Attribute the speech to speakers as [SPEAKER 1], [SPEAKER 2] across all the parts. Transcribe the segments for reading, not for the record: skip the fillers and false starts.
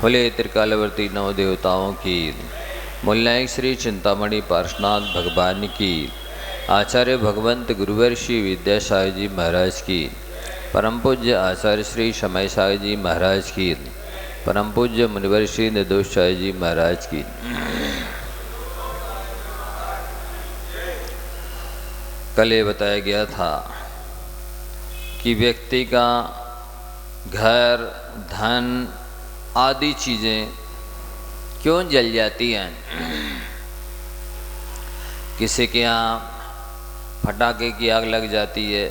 [SPEAKER 1] बोले त्रिकालवर्ती नौ देवताओं की, मूलनायक श्री चिंतामणि पार्श्वनाथ भगवान की, आचार्य भगवंत गुरुवर्षि विद्यासागर जी महाराज की, परम पूज्य आचार्य श्री समय सागर जी महाराज की, परम पूज्य मुनिवर्षि निर्दोष सागर जी महाराज की। कल ये बताया गया था कि व्यक्ति का घर, धन आदि चीज़ें क्यों जल जाती हैं। किसी के यहाँ पटाखे की आग लग जाती है,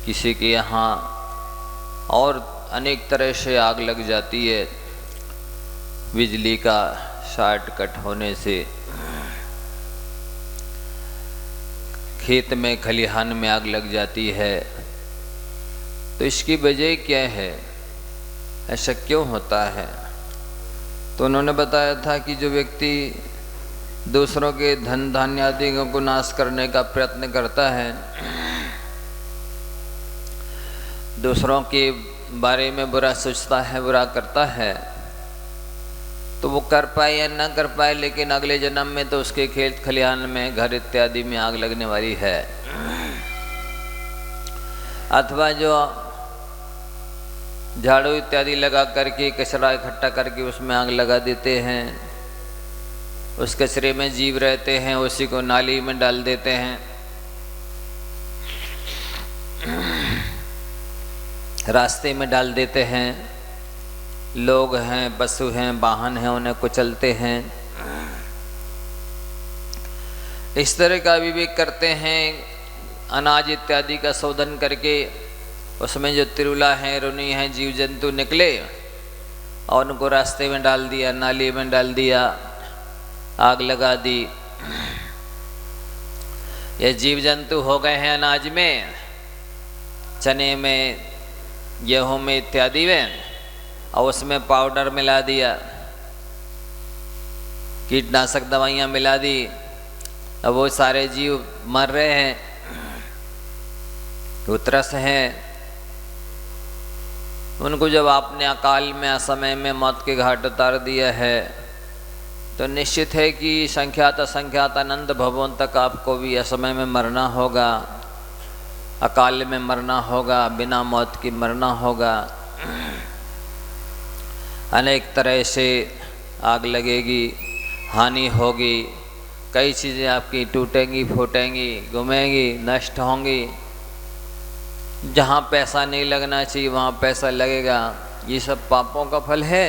[SPEAKER 1] किसी के यहाँ और अनेक तरह से आग लग जाती है, बिजली का शॉर्ट कट होने से, खेत में खलिहान में आग लग जाती है। तो इसकी वजह क्या है, ऐसा क्यों होता है? तो उन्होंने बताया था कि जो व्यक्ति दूसरों के धन धान्य आदि को नाश करने का प्रयत्न करता है, दूसरों के बारे में बुरा सोचता है, बुरा करता है, तो वो कर पाए या ना कर पाए, लेकिन अगले जन्म में तो उसके खेत खलिहान में, घर इत्यादि में आग लगने वाली है। अथवा जो झाड़ू इत्यादि लगा करके, कचरा इकट्ठा करके उसमें आग लगा देते हैं, उस कचरे में जीव रहते हैं, उसी को नाली में डाल देते हैं, रास्ते में डाल देते हैं, लोग हैं, पशु हैं, वाहन हैं, उन्हें कुचलते हैं। इस तरह का विवेक करते हैं। अनाज इत्यादि का शोधन करके उसमें जो तिरुला हैं, रुनी हैं, जीव जंतु निकले और उनको रास्ते में डाल दिया, नाली में डाल दिया, आग लगा दी। ये जीव जंतु हो गए हैं अनाज में, चने में, गेहूं में इत्यादि में, और उसमें पाउडर मिला दिया, कीटनाशक दवाइयाँ मिला दी। अब वो सारे जीव मर रहे हैं, वो त्रस्त हैं। उनको जब आपने अकाल में, असमय में मौत के घाट उतार दिया है, तो निश्चित है कि संख्यात असंख्यात अनंत भवों तक आपको भी असमय में मरना होगा, अकाल में मरना होगा, बिना मौत की मरना होगा। अनेक तरह से आग लगेगी, हानि होगी, कई चीज़ें आपकी टूटेंगी, फूटेंगी, गुमेंगी, नष्ट होंगी। जहाँ पैसा नहीं लगना चाहिए वहाँ पैसा लगेगा। ये सब पापों का फल है।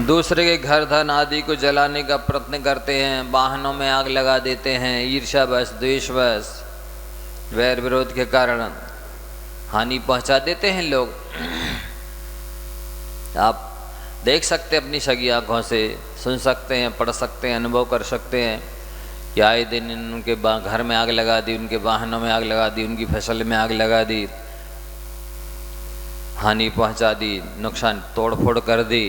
[SPEAKER 1] दूसरे के घर धन आदि को जलाने का प्रयत्न करते हैं, वाहनों में आग लगा देते हैं, ईर्ष्यावश, द्वेषवश, वैर विरोध के कारण हानि पहुंचा देते हैं लोग। आप देख सकते हैं अपनी सगी आँखों से, सुन सकते हैं, पढ़ सकते हैं, अनुभव कर सकते हैं कि आए दिन उनके घर में आग लगा दी, उनके वाहनों में आग लगा दी, उनकी फसल में आग लगा दी, हानि पहुंचा दी, नुकसान तोड़ फोड़ कर दी।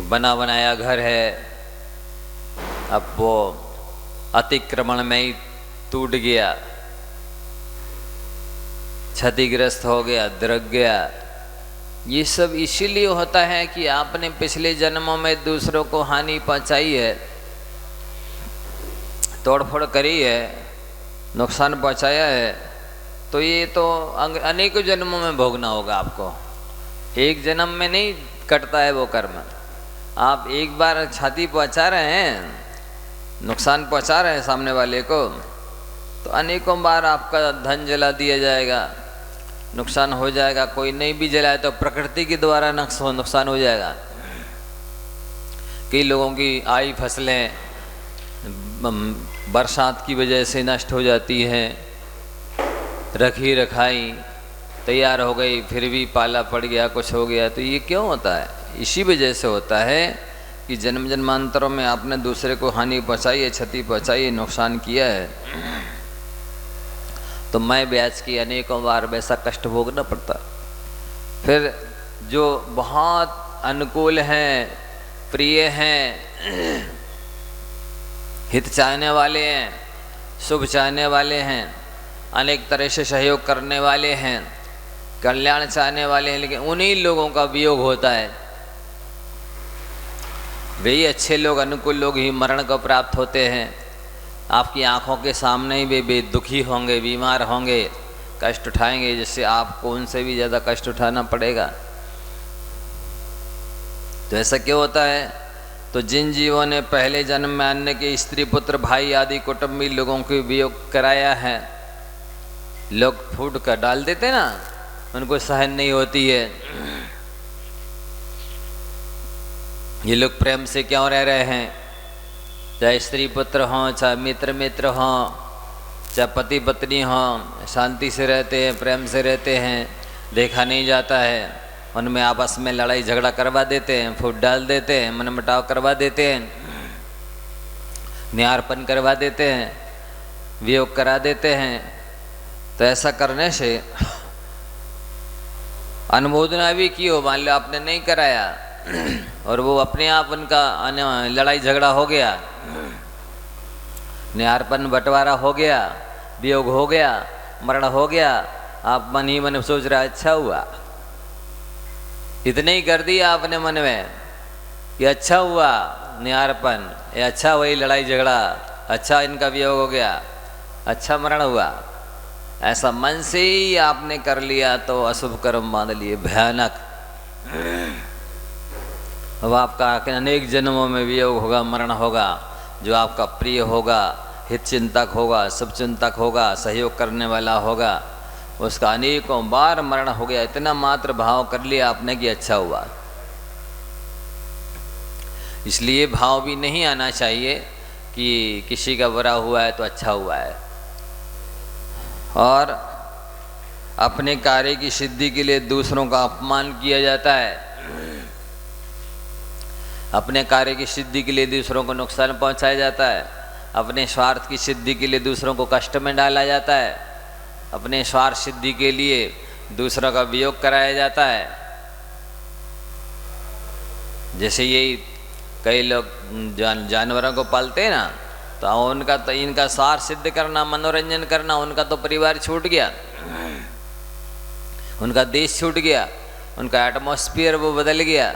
[SPEAKER 1] बना बनाया घर है, अब वो अतिक्रमण में ही टूट गया, क्षतिग्रस्त हो गया, दरक गया। ये सब इसीलिए होता है कि आपने पिछले जन्मों में दूसरों को हानि पहुंचाई है, तोड़फोड़ करी है, नुकसान पहुंचाया है, तो ये तो अनेकों जन्मों में भोगना होगा आपको। एक जन्म में नहीं कटता है वो कर्म। आप एक बार क्षति पहुंचा रहे हैं, नुकसान पहुंचा रहे हैं सामने वाले को, तो अनेकों बार आपका धन जला दिया जाएगा, नुकसान हो जाएगा। कोई नहीं भी जलाए तो प्रकृति के द्वारा नुकसान हो जाएगा। कई लोगों की आई फसलें बरसात की वजह से नष्ट हो जाती हैं, रखी रखाई तैयार हो गई, फिर भी पाला पड़ गया, कुछ हो गया। तो ये क्यों होता है? इसी वजह से होता है कि जन्म जन्मांतरों में आपने दूसरे को हानि पहुंचाई है, क्षति पहुंचाई है, नुकसान किया है, तो मैं ब्याज की अनेकों बार वैसा कष्ट भोगना पड़ता। फिर जो बहुत अनुकूल हैं, प्रिय हैं, हित चाहने वाले हैं, शुभ चाहने वाले हैं, अनेक तरह से सहयोग करने वाले हैं, कल्याण चाहने वाले हैं, लेकिन उन्हीं लोगों का वियोग होता है। वही अच्छे लोग, अनुकूल लोग ही मरण को प्राप्त होते हैं। आपकी आंखों के सामने ही वे दुखी होंगे, बीमार होंगे, कष्ट उठाएंगे, जिससे आपको उनसे भी ज़्यादा कष्ट उठाना पड़ेगा। तो ऐसा क्यों होता है? तो जिन जीवों ने पहले जन्म में अन्य के स्त्री पुत्र भाई आदि कुटुंबी लोगों को वियोग कराया है, लोग फूट कर डाल देते ना, उनको सहन नहीं होती है। ये लोग प्रेम से क्यों रह रहे हैं? चाहे स्त्री पुत्र हों, चाहे मित्र मित्र हों, चाहे पति पत्नी हों, शांति से रहते हैं, प्रेम से रहते हैं, देखा नहीं जाता है। उनमें आपस में लड़ाई झगड़ा करवा देते हैं, फूट डाल देते हैं, मनमुटाव करवा देते हैं, न्यारपन करवा देते हैं, वियोग करा देते हैं। तो ऐसा करने से अनुमोदना भी की हो, मान लो आपने नहीं कराया और वो अपने आप उनका लड़ाई झगड़ा हो गया, न्यारपन बंटवारा हो गया, वियोग हो गया, मरण हो गया, आप मन ही मन सोच रहे अच्छा हुआ, इतने ही कर दिया आपने मन में कि अच्छा हुआ न्यारपन, ये अच्छा वही लड़ाई झगड़ा, अच्छा इनका वियोग हो गया, अच्छा मरण हुआ। ऐसा मन से ही आपने कर लिया तो अशुभ कर्म मान लिए, भयानक। अब आपका अनेक जन्मों में वियोग होगा, मरण होगा। जो आपका प्रिय होगा, हित चिंतक होगा, शुभ चिंतक होगा, सहयोग करने वाला होगा, उसका अनेकों बार मरण हो गया। इतना मात्र भाव कर लिया आपने कि अच्छा हुआ। इसलिए भाव भी नहीं आना चाहिए कि किसी का बुरा हुआ है तो अच्छा हुआ है। और अपने कार्य की सिद्धि के लिए दूसरों का अपमान किया जाता है, अपने कार्य की सिद्धि के लिए दूसरों को नुकसान पहुंचाया जाता है, अपने स्वार्थ की सिद्धि के लिए दूसरों को कष्ट में डाला जाता है, अपने स्वार्थ सिद्धि के लिए दूसरों का वियोग कराया जाता है। जैसे यही कई लोग जानवरों को पालते हैं ना, तो इनका स्वार्थ सिद्ध करना, मनोरंजन करना, उनका तो परिवार छूट गया, उनका देश छूट गया, उनका एटमॉस्फेयर वो बदल गया।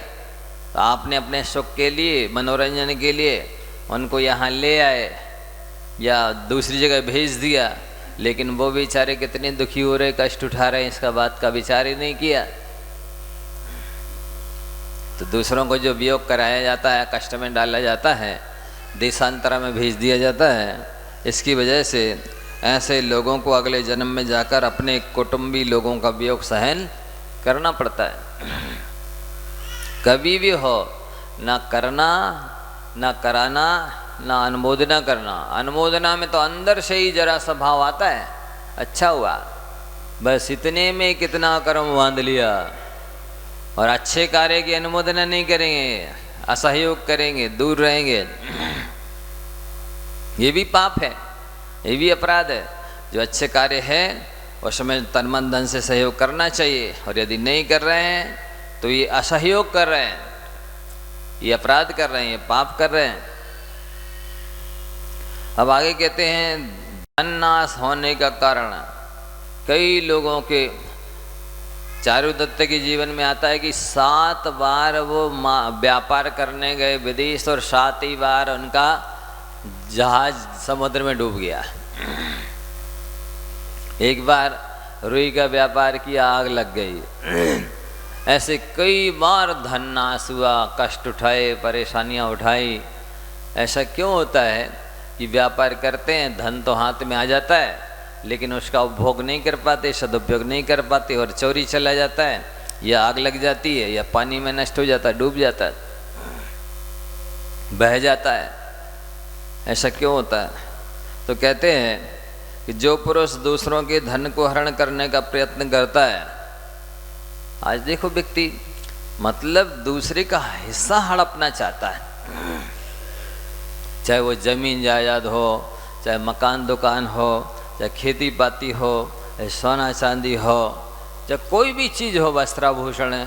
[SPEAKER 1] तो आपने अपने सुख के लिए, मनोरंजन के लिए उनको यहाँ ले आए या दूसरी जगह भेज दिया, लेकिन वो बेचारे कितने दुखी हो रहे, कष्ट उठा रहे हैं, इसका बात का विचार ही नहीं किया। तो दूसरों को जो वियोग कराया जाता है, कष्ट में डाला जाता है, देशांतर में भेज दिया जाता है, इसकी वजह से ऐसे लोगों को अगले जन्म में जाकर अपने कुटुंबी लोगों का वियोग सहन करना पड़ता है। कभी भी हो, ना करना, ना कराना, ना अनुमोदना करना। अनुमोदना में तो अंदर से ही जरा सा भाव आता है, अच्छा हुआ, बस इतने में कितना कर्म बांध लिया। और अच्छे कार्य की अनुमोदना नहीं करेंगे, असहयोग करेंगे, दूर रहेंगे, ये भी पाप है, ये भी अपराध है। जो अच्छे कार्य है उसमें तन मन धन से सहयोग करना चाहिए, और यदि नहीं कर रहे हैं तो ये असहयोग कर रहे हैं, ये अपराध कर रहे हैं, ये पाप कर रहे हैं। अब आगे कहते हैं धन नाश होने का कारण। कई लोगों के, चारुदत्त के जीवन में आता है कि 7 बार वो व्यापार करने गए विदेश, और 7 ही बार उनका जहाज समुद्र में डूब गया। एक बार रुई का व्यापार किया, आग लग गई। ऐसे कई बार धन नाश हुआ, कष्ट उठाए, परेशानियां उठाई। ऐसा क्यों होता है कि व्यापार करते हैं, धन तो हाथ में आ जाता है, लेकिन उसका उपभोग नहीं कर पाते, सदुपयोग नहीं कर पाते, और चोरी चला जाता है, या आग लग जाती है, या पानी में नष्ट हो जाता है, डूब जाता है, बह जाता है। ऐसा क्यों होता है? तो कहते हैं कि जो पुरुष दूसरों के धन को हरण करने का प्रयत्न करता है, आज देखो व्यक्ति मतलब दूसरे का हिस्सा हड़पना चाहता है, चाहे वो जमीन जायदाद हो, चाहे मकान दुकान हो, चाहे खेती पाती हो, चाहे सोना चांदी हो, चाहे कोई भी चीज़ हो, वस्त्राभूषण,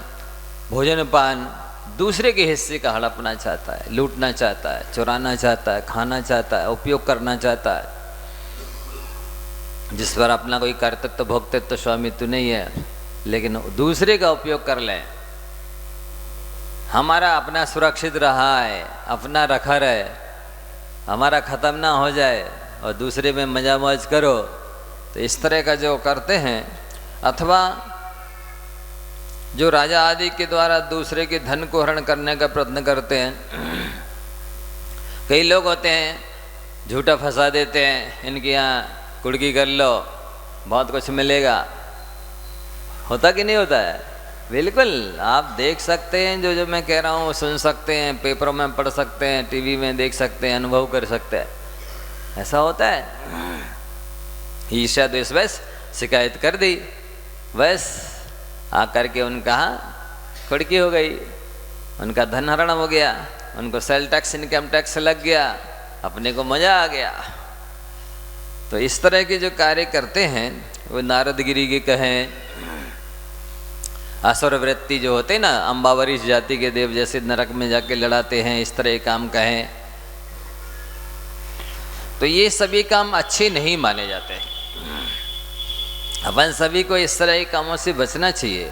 [SPEAKER 1] भोजन पान, दूसरे के हिस्से का हड़पना चाहता है, लूटना चाहता है, चुराना चाहता है, खाना चाहता है, उपयोग करना चाहता है। जिस पर अपना कोई कर्तृत्व भोक्तृत्व स्वामित्व नहीं है, लेकिन दूसरे का उपयोग कर लें। हमारा अपना सुरक्षित रहा है, अपना रखा रहे, हमारा ख़त्म ना हो जाए और दूसरे में मजा मौज करो, तो इस तरह का जो करते हैं। अथवा जो राजा आदि के द्वारा दूसरे के धन को हरण करने का प्रयत्न करते हैं। कई लोग होते हैं झूठा फंसा देते हैं, इनके यहाँ कुड़की कर लो बहुत कुछ मिलेगा। होता कि नहीं होता है? बिल्कुल, आप देख सकते हैं, जो मैं कह रहा हूँ सुन सकते हैं, पेपरों में पढ़ सकते हैं, टीवी में देख सकते हैं, अनुभव कर सकते हैं। ऐसा होता है। ईर्ष्या द्वेष बस शिकायत कर दी, बस आकर के उनका कुड़की हो गई, उनका धन हरण हो गया, उनको सेल टैक्स इनकम टैक्स लग गया, अपने को मजा आ गया। तो इस तरह के जो कार्य करते हैं वो नारदगिरी के कहें, असुर वृत्ति जो होते ना, अम्बावरीश जाति के देव जैसे नरक में जाके लड़ाते हैं, इस तरह काम कहें, तो ये सभी काम अच्छे नहीं माने जाते। अपन सभी को इस तरह के कामों से बचना चाहिए,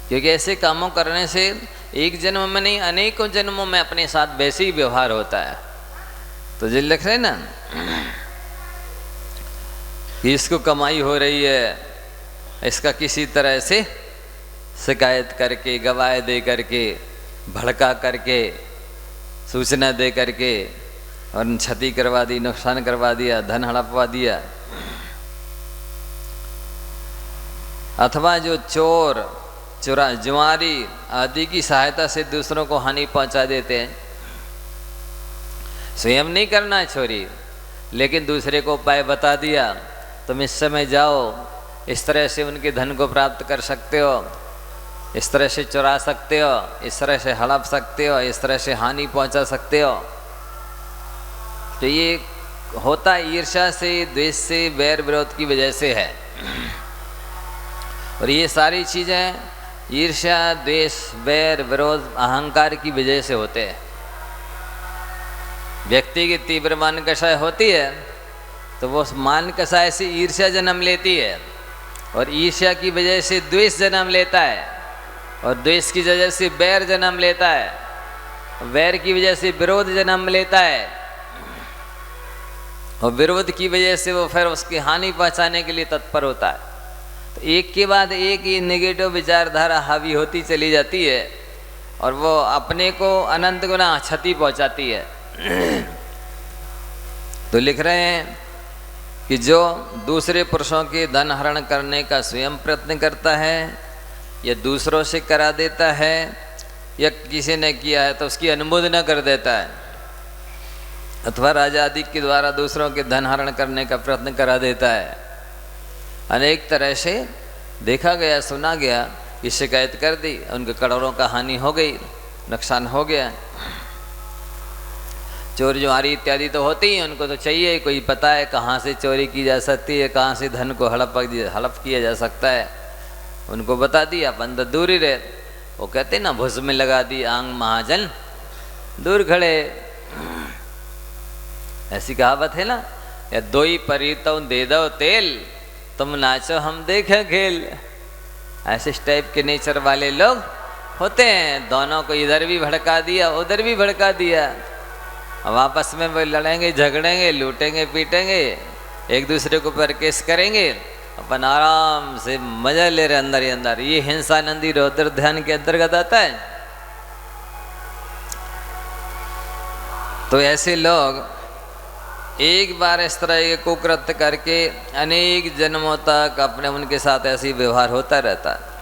[SPEAKER 1] क्योंकि ऐसे कामों करने से एक जन्म में नहीं अनेकों जन्मों में अपने साथ वैसे ही व्यवहार होता है। तो जो लिख रहे ना कि इसको कमाई हो रही है, इसका किसी तरह से शिकायत करके, गवाह दे करके, भड़का करके, सूचना दे करके और क्षति करवा दी, नुकसान करवा दिया, धन हड़पवा दिया। अथवा जो चोर जुआरी आदि की सहायता से दूसरों को हानि पहुंचा देते हैं। स्वयं नहीं करना है चोरी, लेकिन दूसरे को उपाय बता दिया, तुम इस समय जाओ, इस तरह से उनके धन को प्राप्त कर सकते हो, इस तरह से चुरा सकते हो, इस तरह से हड़प सकते हो, इस तरह से हानि पहुंचा सकते हो। तो ये होता ईर्ष्या से, द्वेष से, वैर विरोध की वजह से है। और ये सारी चीज़ें ईर्ष्या, द्वेष, वैर, विरोध, अहंकार की वजह से होते हैं। व्यक्ति की तीव्र मान कषाय होती है तो वो मान कषाय से ईर्ष्या जन्म लेती है, और ईर्ष्या की वजह से द्वेष जन्म लेता है, और द्वेष की वजह से वैर जन्म लेता है, वैर की वजह से विरोध जन्म लेता है, और विरोध की वजह से वो फिर उसकी हानि पहुंचाने के लिए तत्पर होता है। तो एक के बाद एक ये नेगेटिव विचारधारा हावी होती चली जाती है, और वो अपने को अनंत गुना क्षति पहुंचाती है। तो लिख रहे हैं कि जो दूसरे पुरुषों के धन हरण करने का स्वयं प्रयत्न करता है, या दूसरों से करा देता है, या किसी ने किया है तो उसकी अनुमोदना कर देता है, अथवा राजा आदि के द्वारा दूसरों के धन हरण करने का प्रयत्न करा देता है, अनेक तरह से देखा गया, सुना गया कि शिकायत कर दी, उनके करोड़ों का हानि हो गई, नुकसान हो गया। चोर जुआरी इत्यादि तो होती ही, उनको तो चाहिए कोई पता है कहाँ से चोरी की जा सकती है, कहाँ से धन को हड़प किया जा सकता है, उनको बता दिया, अपन तो दूर ही रहे। वो कहते ना, भुस में लगा दी आंग महाजन दूर खड़े, ऐसी कहावत है ना। या दो ही परीतो दे दो तेल, तुम नाचो हम देखें खेल। ऐसे टाइप के नेचर वाले लोग होते हैं, दोनों को इधर भी भड़का दिया, उधर भी भड़का दिया। अब आपस में वो लड़ेंगे, झगड़ेंगे, लूटेंगे, पीटेंगे, एक दूसरे को पर केस करेंगे, अपन आराम से मजा ले रहे अंदर ही अंदर। ये हिंसा नंदी रौद्र ध्यान के अंतर्गत आता है। तो ऐसे लोग एक बार इस तरह के कुकृत्य करके अनेक जन्मों तक अपने उनके साथ ऐसी व्यवहार होता रहता है।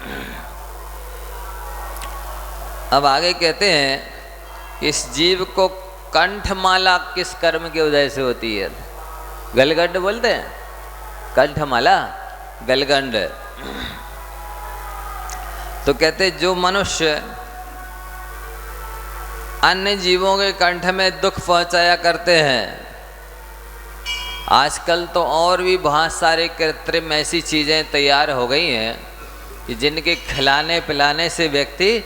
[SPEAKER 1] अब आगे कहते हैं कि इस जीव को कंठमाला किस कर्म के उदय से होती है? गलगंड बोलते हैं, कंठमाला, गलगंड। तो कहते जो मनुष्य अन्य जीवों के कंठ में दुख पहुंचाया करते हैं, आजकल तो और भी बहुत सारे कृत्रिम ऐसी चीज़ें तैयार हो गई हैं कि जिनके खिलाने पिलाने से व्यक्ति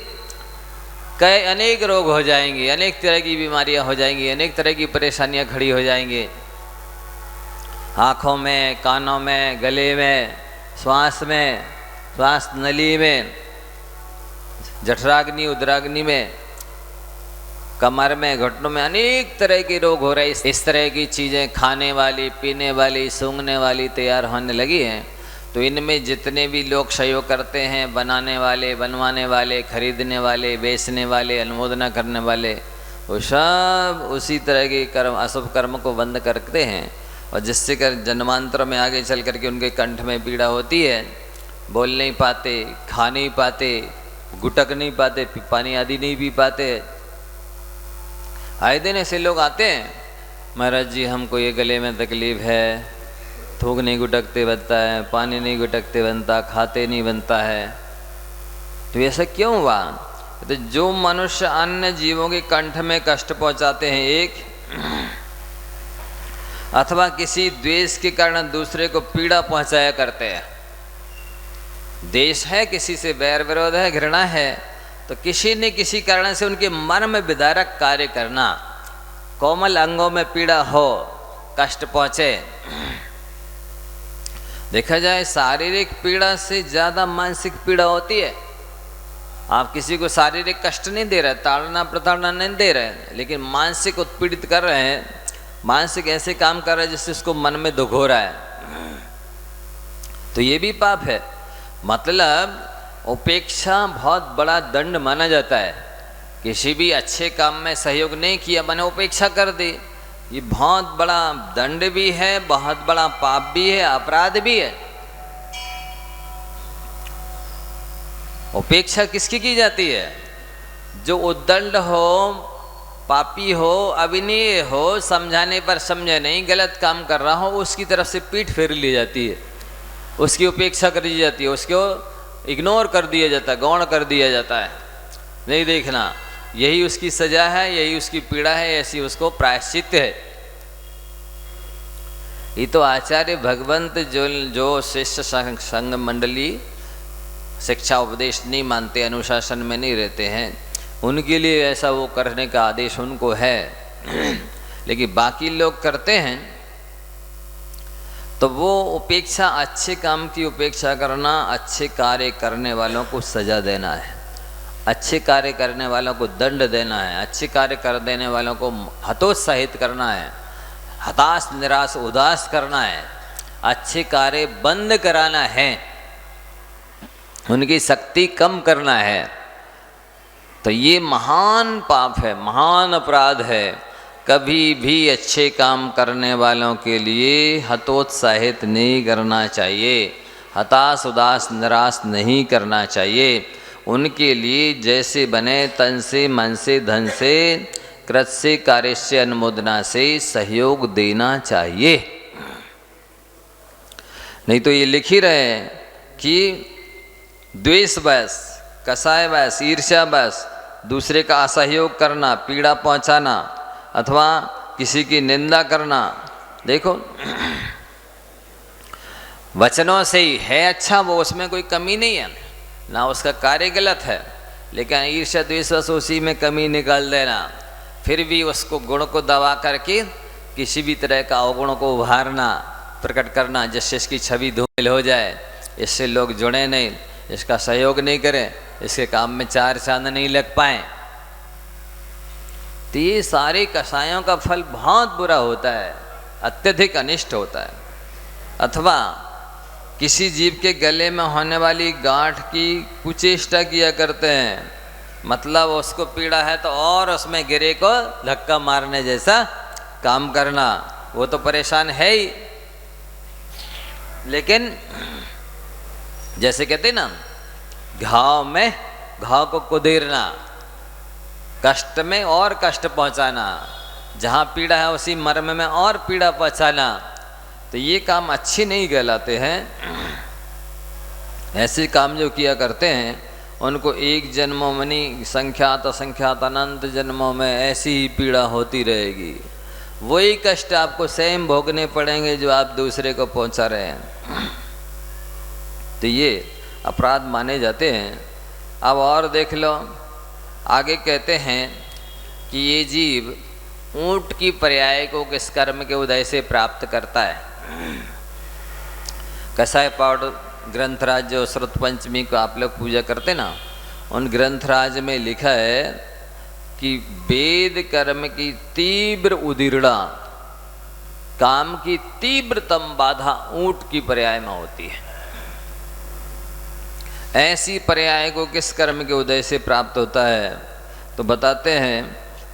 [SPEAKER 1] कई अनेक रोग हो जाएंगे, अनेक तरह की बीमारियां हो जाएंगी, अनेक तरह की परेशानियां खड़ी हो जाएंगी। आँखों में, कानों में, गले में, श्वास में, श्वास नली में, जठराग्नि, उदराग्नि में, कमर में, घुटनों में अनेक तरह के रोग हो रहे हैं। इस तरह की चीज़ें खाने वाली, पीने वाली, सूंघने वाली तैयार होने लगी हैं। तो इनमें जितने भी लोग सहयोग करते हैं, बनाने वाले, बनवाने वाले, खरीदने वाले, बेचने वाले, अनुमोदना करने वाले, वो सब उसी तरह के कर्म, अशुभ कर्म को बंद करते हैं, और जिससे कर जन्मांतर में आगे चल करके उनके कंठ में पीड़ा होती है, बोल नहीं पाते, खा नहीं पाते, गुटक नहीं पाते, पानी आदि नहीं पी पाते। आए दिन ऐसे लोग आते हैं, महाराज जी हमको ये गले में तकलीफ है, थूक नहीं गुटकते बनता है, पानी नहीं गुटकते बनता, खाते नहीं बनता है। तो ऐसा क्यों हुआ? तो जो मनुष्य अन्य जीवों के कंठ में कष्ट पहुंचाते हैं एक, अथवा किसी द्वेष के कारण दूसरे को पीड़ा पहुंचाया करते हैं, द्वेष है, किसी से बैर विरोध है, घृणा है, तो किसी न किसी कारण से उनके मन में विदारक कार्य करना, कोमल अंगों में पीड़ा हो, कष्ट पहुंचे। देखा जाए शारीरिक पीड़ा से ज़्यादा मानसिक पीड़ा होती है। आप किसी को शारीरिक कष्ट नहीं दे रहे, ताड़ना प्रताड़ना नहीं दे रहे, लेकिन मानसिक उत्पीड़ित कर रहे हैं, मानसिक ऐसे काम कर रहे हैं जिससे उसको मन में दुख हो रहा है, तो ये भी पाप है। मतलब उपेक्षा बहुत बड़ा दंड माना जाता है। किसी भी अच्छे काम में सहयोग नहीं किया, मैंने उपेक्षा कर दी, ये बहुत बड़ा दंड भी है, बहुत बड़ा पाप भी है, अपराध भी है। उपेक्षा किसकी की जाती है? जो उद्दंड हो, पापी हो, अविनय हो, समझाने पर समझे नहीं, गलत काम कर रहा हो, उसकी तरफ से पीठ फेर ली जाती है, उसकी उपेक्षा कर दी जाती है, उसको इग्नोर कर दिया जाता है, गौण कर दिया जाता है। नहीं देखना, यही उसकी सजा है, यही उसकी पीड़ा है, ऐसी उसको प्रायश्चित है। ये तो आचार्य भगवंत जो शिष्य संघ मंडली शिक्षा उपदेश नहीं मानते, अनुशासन में नहीं रहते हैं, उनके लिए ऐसा वो करने का आदेश उनको है। लेकिन बाकी लोग करते हैं, तो वो उपेक्षा, अच्छे काम की उपेक्षा करना, अच्छे कार्य करने वालों को सजा देना है, अच्छे कार्य करने वालों को दंड देना है, अच्छे कार्य कर देने वालों को हतोत्साहित करना है, हताश निराश उदास करना है, अच्छे कार्य बंद कराना है, उनकी शक्ति कम करना है। तो ये महान पाप है, महान अपराध है। कभी भी अच्छे काम करने वालों के लिए हतोत्साहित नहीं करना चाहिए, हताश उदास निराश नहीं करना चाहिए। उनके लिए जैसे बने तन से, मन से, धन से, कृत से, कार्य से, अनुमोदना से सहयोग देना चाहिए। नहीं तो ये लिख ही रहे हैं कि द्वेष बस, कसाय बस, ईर्ष्या बस, दूसरे का असहयोग करना, पीड़ा पहुंचाना, अथवा किसी की निंदा करना। देखो वचनों से ही है अच्छा, वो उसमें कोई कमी नहीं है, ना उसका कार्य गलत है, लेकिन ईर्ष्या द्वेष उसी में कमी निकाल देना, फिर भी उसको गुण को दबा करके किसी भी तरह का अवगुण को उभारना, प्रकट करना, जिससे इसकी छवि धूमिल हो जाए, इससे लोग जुड़े नहीं, इसका सहयोग नहीं करें, इसके काम में चार चांद नहीं लग पाए। तो ये सारे कसायों का फल बहुत बुरा होता है, अत्यधिक अनिष्ट होता है। अथवा किसी जीव के गले में होने वाली गांठ की कुचेष्टा किया करते हैं, मतलब उसको पीड़ा है तो और उसमें गिरे को धक्का मारने जैसा काम करना, वो तो परेशान है ही, लेकिन जैसे कहते ना, घाव में घाव को कुदेरना, कष्ट में और कष्ट पहुंचाना, जहाँ पीड़ा है उसी मर्म में और पीड़ा पहुंचाना, तो ये काम अच्छे नहीं कहलाते हैं। ऐसे काम जो किया करते हैं उनको एक जन्मों में नहीं, संख्यात असंख्यात अनंत जन्मों में ऐसी ही पीड़ा होती रहेगी। वही कष्ट आपको स्वयं भोगने पड़ेंगे जो आप दूसरे को पहुंचा रहे हैं। तो ये अपराध माने जाते हैं। अब और देख लो, आगे कहते हैं कि ये जीव ऊंट की पर्याय को किस कर्म के उदय से प्राप्त करता है। कसाई पाउडर ग्रंथराज जो शरद पंचमी को आप लोग पूजा करते ना, उन ग्रंथराज में लिखा है कि वेद कर्म की तीव्र उदीर्णा, काम की तीव्रतम बाधा ऊंट की पर्याय में होती है। ऐसी पर्याय को किस कर्म के उदय से प्राप्त होता है? तो बताते हैं,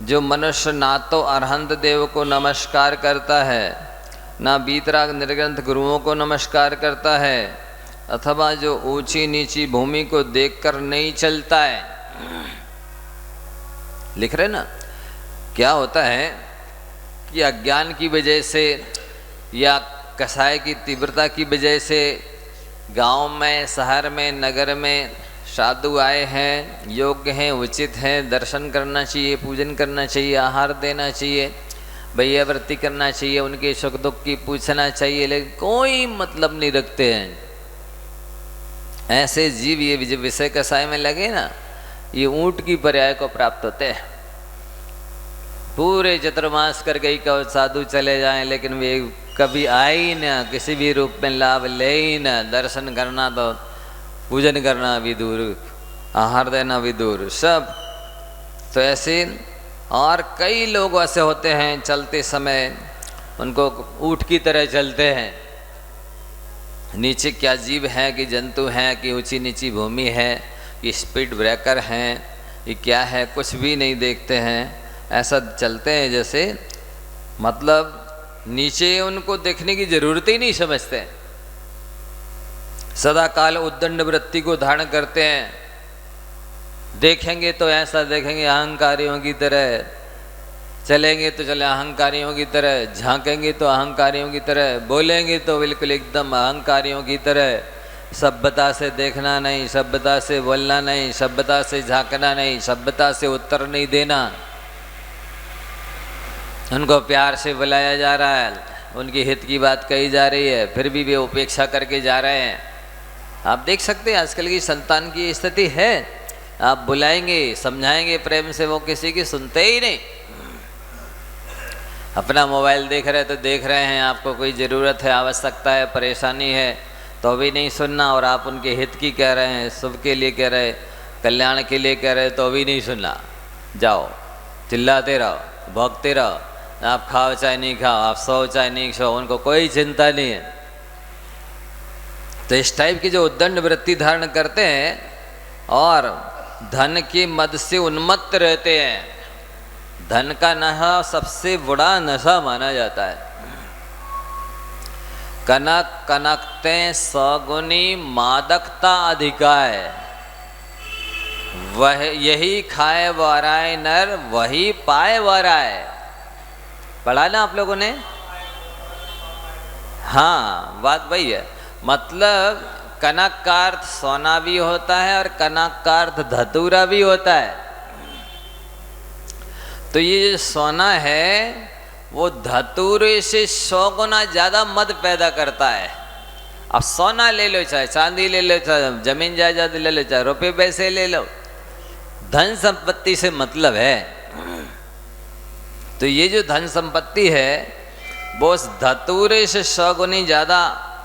[SPEAKER 1] जो मनुष्य ना तो अरहंत देव को नमस्कार करता है, ना बीतराग निर्ग्रंथ गुरुओं को नमस्कार करता है, अथवा जो ऊंची नीची भूमि को देखकर नहीं चलता है। लिख रहे ना, क्या होता है कि अज्ञान की वजह से या कसाय की तीव्रता की वजह से गांव में, शहर में, नगर में साधु आए हैं, योग्य हैं, उचित हैं, दर्शन करना चाहिए, पूजन करना चाहिए, आहार देना चाहिए, भैयावृत्ति करना चाहिए, उनके सुख दुख की पूछना चाहिए, लेकिन कोई मतलब नहीं रखते हैं। ऐसे जीव ये विषय कसाय में लगे ना, ये ऊंट की पर्याय को प्राप्त होते हैं। पूरे चतुर्मास करके ही कहो साधु चले जाएं, लेकिन वे कभी आए ही ना, किसी भी रूप में लाभ ले ही ना। दर्शन करना तो पूजन करना भी दूर, आहार देना भी दूर, सब। तो ऐसे और कई लोग ऐसे होते हैं, चलते समय उनको ऊंट की तरह चलते हैं। नीचे क्या जीव है कि जंतु हैं कि ऊंची नीची भूमि है कि स्पीड ब्रेकर हैं, ये क्या है, कुछ भी नहीं देखते हैं। ऐसा चलते हैं जैसे, मतलब नीचे उनको देखने की जरूरत ही नहीं समझते। सदा काल उद्दंड वृत्ति को धारण करते हैं। देखेंगे तो ऐसा देखेंगे अहंकारियों की तरह, चलेंगे तो चले अहंकारियों की तरह, झांकेंगे तो अहंकारियों की तरह, बोलेंगे तो बिल्कुल एकदम अहंकारियों की तरह। सभ्यता से देखना नहीं, सभ्यता से बोलना नहीं, सभ्यता से झांकना नहीं, सभ्यता से उत्तर नहीं देना। उनको प्यार से बुलाया जा रहा है, उनकी हित की बात कही जा रही है, फिर भी वे उपेक्षा करके जा रहे हैं। आप देख सकते हैं आजकल की संतान की स्थिति है। आप बुलाएंगे, समझाएंगे प्रेम से, वो किसी की सुनते ही नहीं। अपना मोबाइल देख रहे तो देख रहे हैं, आपको कोई ज़रूरत है, आवश्यकता है, परेशानी है तो भी नहीं सुनना, और आप उनके हित की कह रहे हैं, शुभ के लिए कह रहे, कल्याण के लिए कह रहे, तो भी नहीं सुनना। जाओ, चिल्लाते रहो, भोगते रहो, आप खाओ चाहे नहीं खाओ, आप सो चाहे नहीं सो, उनको कोई चिंता नहीं है। तो इस टाइप की जो उद्दंड वृत्ति धारण करते हैं और धन के मद से उन्मत्त रहते हैं। धन का नशा सबसे बड़ा नशा माना जाता है। कनक कनकते सगुनी मादकता अधिकाय, वह यही खाए वराय नर, वही पाए वराय। पढ़ा ना आप लोगों ने? हाँ, बात वही है। मतलब कनक का अर्थ सोना भी होता है और कनक का अर्थ धतूरा भी होता है। तो ये जो सोना है वो धतूरे से 100 गुना ज़्यादा मद पैदा करता है। अब सोना ले लो, चाहे चांदी ले लो, चाहे जमीन जायदाद ले लो, चाहे रुपये पैसे ले लो, धन संपत्ति से मतलब है। तो ये जो धन संपत्ति है वो उस धतूरे से 100 गुनी ज़्यादा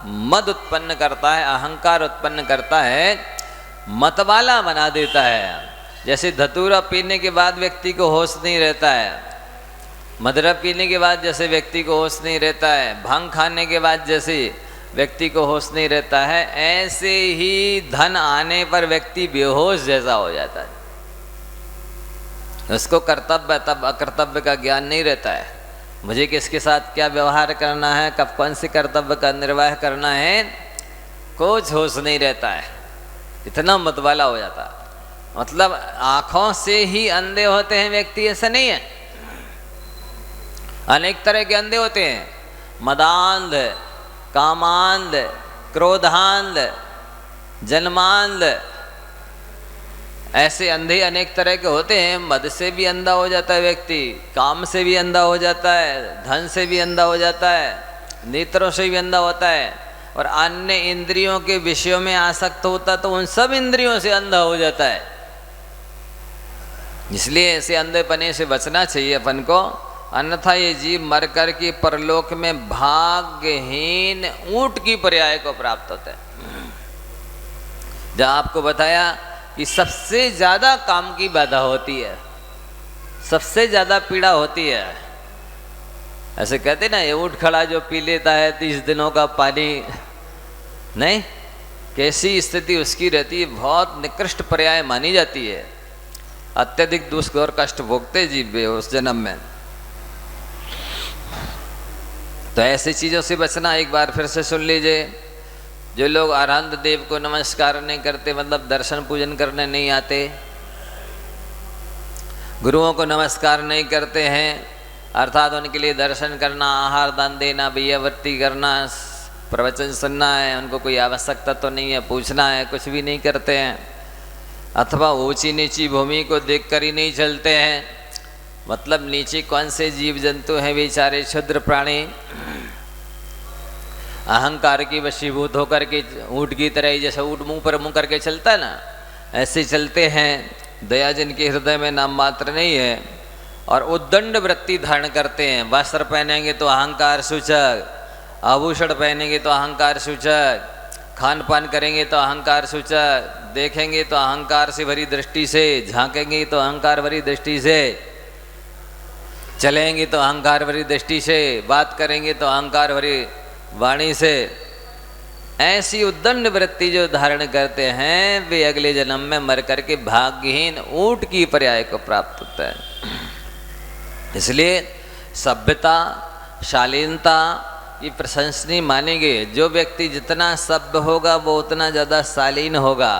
[SPEAKER 1] मद उत्पन्न करता है, अहंकार उत्पन्न करता है, मतवाला बना देता है। जैसे धतूरा पीने के बाद व्यक्ति को होश नहीं रहता है, मदिरा पीने के बाद जैसे व्यक्ति को होश नहीं रहता है, भांग खाने के बाद जैसे व्यक्ति को होश नहीं रहता है, ऐसे ही धन आने पर व्यक्ति बेहोश जैसा हो जाता है। उसको कर्तव्य तब अकर्तव्य का ज्ञान नहीं रहता है। मुझे किसके साथ क्या व्यवहार करना है, कब कौन से कर्तव्य का निर्वाह करना है, कुछ होश नहीं रहता है। इतना मतवाला हो जाता है। मतलब आँखों से ही अंधे होते हैं व्यक्ति, ऐसा नहीं है। अनेक तरह के अंधे होते हैं, मदांध, कामांध, क्रोधांध, जन्मांध, ऐसे अंधे अनेक तरह के होते हैं। मद से भी अंधा हो जाता है व्यक्ति, काम से भी अंधा हो जाता है, धन से भी अंधा हो जाता है, नेत्रों से भी अंधा होता है, और अन्य इंद्रियों के विषयों में आसक्त होता तो उन सब इंद्रियों से अंधा हो जाता है। इसलिए ऐसे अंधेपने से बचना चाहिए अपन को। अन्यथा ये जीव मर कर के परलोक में भाग्यहीन ऊंट की पर्याय को प्राप्त होता है। जहाँ आपको बताया कि सबसे ज्यादा काम की बाधा होती है, सबसे ज्यादा पीड़ा होती है। ऐसे कहते ना, ये ऊंट खड़ा जो पी लेता है 30 दिनों का पानी, नहीं, कैसी स्थिति उसकी रहती है, बहुत निकृष्ट पर्याय मानी जाती है। अत्यधिक दुख और कष्ट भोगते जीव उस जन्म में। तो ऐसी चीजों से बचना एक बार फिर से सुन लीजिए। जो लोग आराध्य देव को नमस्कार नहीं करते, मतलब दर्शन पूजन करने नहीं आते, गुरुओं को नमस्कार नहीं करते हैं, अर्थात उनके लिए दर्शन करना, आहार दान देना, बियावृत्ति करना, प्रवचन सुनना है, उनको कोई आवश्यकता तो नहीं है, पूछना है, कुछ भी नहीं करते हैं, अथवा ऊंची नीची भूमि को देखकर ही नहीं चलते हैं, मतलब नीचे कौन से जीव जंतु हैं बेचारे क्षुद्र प्राणी, अहंकार की वशीभूत होकर के ऊँट की तरह ही, जैसे ऊँट मुंह पर मुंह करके चलता है ना, ऐसे चलते हैं। दया जिनके हृदय में नाम मात्र नहीं है और उद्दंड वृत्ति धारण करते हैं। वस्त्र पहनेंगे तो अहंकार सूचक, आभूषण पहनेंगे तो अहंकार सूचक, खान पान करेंगे तो अहंकार सूचक, देखेंगे तो अहंकार से भरी दृष्टि से, झांकेंगे तो अहंकार भरी दृष्टि से, चलेंगे तो अहंकार भरी दृष्टि से, बात करेंगे तो अहंकार भरी वाणी से। ऐसी उद्दंड वृत्ति जो धारण करते हैं वे अगले जन्म में मर करके भाग्यहीन ऊंट की पर्याय को प्राप्त होता है। इसलिए सभ्यता, शालीनता ये प्रशंसनीय मानी गई। जो व्यक्ति जितना सभ्य होगा वो उतना ज़्यादा शालीन होगा,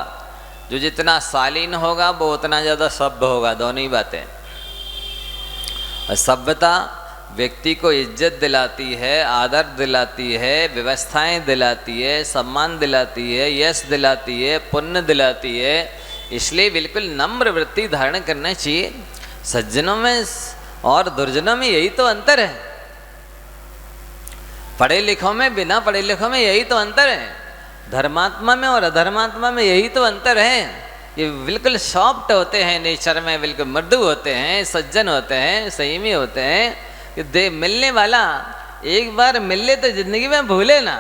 [SPEAKER 1] जो जितना शालीन होगा वो उतना ज़्यादा सभ्य होगा, दोनों ही बातें। और सभ्यता व्यक्ति को इज्जत दिलाती है, आदर दिलाती है, व्यवस्थाएं दिलाती है, सम्मान दिलाती है, यश दिलाती है, पुण्य दिलाती है। इसलिए बिल्कुल नम्र वृत्ति धारण करना चाहिए। सज्जनों में और दुर्जनों में यही तो अंतर है। पढ़े लिखों में, बिना पढ़े लिखों में यही तो अंतर है। धर्मात्मा में और अधर्मात्मा में यही तो अंतर है। ये बिल्कुल सॉफ्ट होते हैं नेचर में, बिल्कुल मृदु होते हैं, सज्जन होते हैं, संयमी होते हैं कि दे मिलने वाला एक बार मिल ले तो जिंदगी में भूले ना।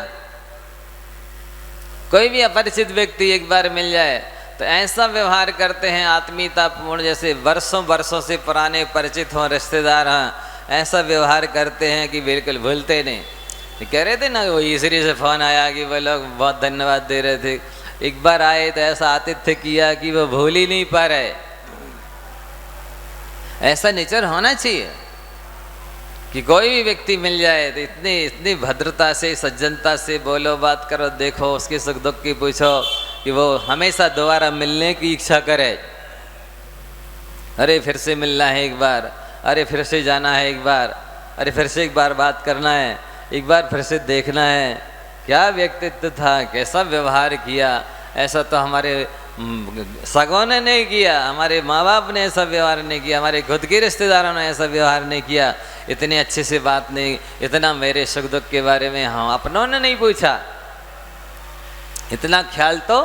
[SPEAKER 1] कोई भी अपरिचित व्यक्ति एक बार मिल जाए तो ऐसा व्यवहार करते हैं आत्मीयतापूर्ण, जैसे वर्षों वर्षों से पुराने परिचित हों, रिश्तेदार हों, ऐसा व्यवहार करते हैं कि बिल्कुल भूलते नहीं। कह रहे थे ना, वो ईश्वरी से फोन आया कि वो लोग बहुत धन्यवाद दे रहे थे, एक बार आए तो ऐसा आतिथ्य किया कि वो भूल ही नहीं पा रहे। ऐसा नेचर होना चाहिए कि कोई भी व्यक्ति मिल जाए तो इतनी भद्रता से, सज्जनता से बोलो, बात करो, देखो, उसके सुख दुख की पूछो कि वो हमेशा दोबारा मिलने की इच्छा करे। अरे फिर से मिलना है एक बार, अरे फिर से जाना है एक बार, अरे फिर से एक बार बात करना है, एक बार फिर से देखना है। क्या व्यक्तित्व था, कैसा व्यवहार किया। ऐसा तो हमारे सगों ने नहीं किया, हमारे माँ बाप ने ऐसा व्यवहार नहीं किया, हमारे खुद के रिश्तेदारों ने ऐसा व्यवहार नहीं किया, इतने अच्छे से बात नहीं, इतना मेरे सुख दुख के बारे में हम अपनों ने नहीं पूछा। इतना ख्याल तो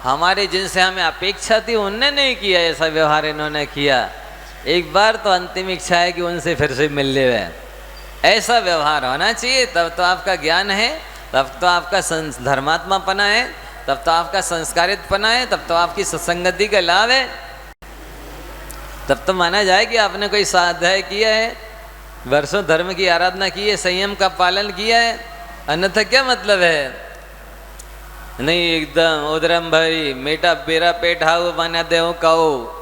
[SPEAKER 1] हमारे जिनसे हमें अपेक्षा थी उनने नहीं किया, ऐसा व्यवहार इन्होंने किया। एक बार तो अंतिम इच्छा है कि उनसे फिर से मिल ले। ऐसा व्यवहार होना चाहिए, तब तो आपका ज्ञान है, तब तो आपका धर्मात्मापना है, तब तो आपका संस्कारितपना है, तब तो आपकी सत्संगति का लाभ है, तब तो माना जाए कि आपने कोई स्वाध्याय किया है, वर्षों धर्म की आराधना की है, संयम का पालन किया है। अन्यथा क्या मतलब है? नहीं, एकदम उदरम भरी मेटा बेरा पेट हाउ बना दे कहो,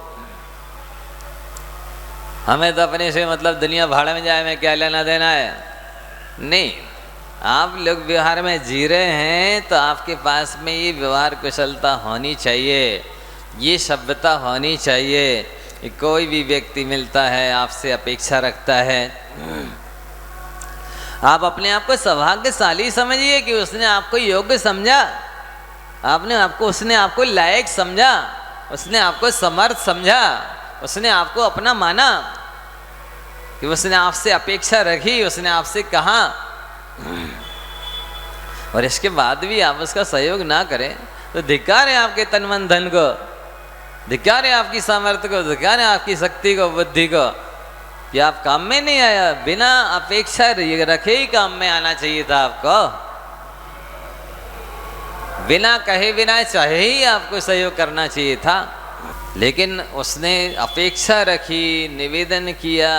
[SPEAKER 1] हमें तो अपने से मतलब दुनिया भाड़ में जाए, में क्या लेना देना है। नहीं, आप लोग व्यवहार में जी रहे हैं तो आपके पास में ये व्यवहार कुशलता होनी चाहिए, ये सभ्यता होनी चाहिए। कोई भी व्यक्ति मिलता है आपसे अपेक्षा रखता है, आप अपने आप को सौभाग्यशाली समझिए कि उसने आपको योग्य समझा, उसने आपको लायक समझा, उसने आपको समर्थ समझा, उसने आपको अपना माना, कि उसने आपसे अपेक्षा रखी, उसने आपसे कहा, और इसके बाद भी आप उसका सहयोग ना करें तो धिक्कार है आपके तन मन धन को, धिक्कार है आपकी सामर्थ्य को, धिक्कार है आपकी शक्ति को, बुद्धि को। कि आप काम में नहीं आया, बिना अपेक्षा रखे ही काम में आना चाहिए था आपको, बिना कहे बिना चाहे ही आपको सहयोग करना चाहिए था। लेकिन उसने अपेक्षा रखी, निवेदन किया,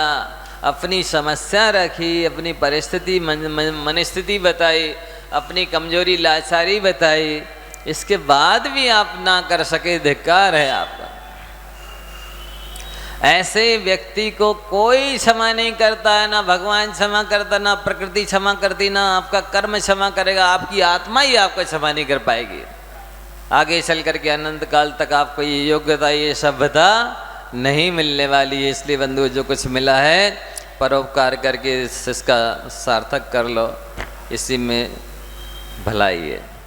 [SPEAKER 1] अपनी समस्या रखी, अपनी परिस्थिति मनस्थिति बताई, अपनी कमजोरी लाचारी बताई, इसके बाद भी आप ना कर सके, धिक्कार है आपका। ऐसे व्यक्ति को कोई क्षमा नहीं करता है, ना भगवान क्षमा करता, ना प्रकृति क्षमा करती, ना आपका कर्म क्षमा करेगा, आपकी आत्मा ही आपको क्षमा नहीं कर पाएगी। आगे चल करके अनंत काल तक आपको ये योग्यता, ये सभ्यता नहीं मिलने वाली है। इसलिए बंधु, जो कुछ मिला है परोपकार करके इसका सार्थक कर लो, इसी में भलाई है।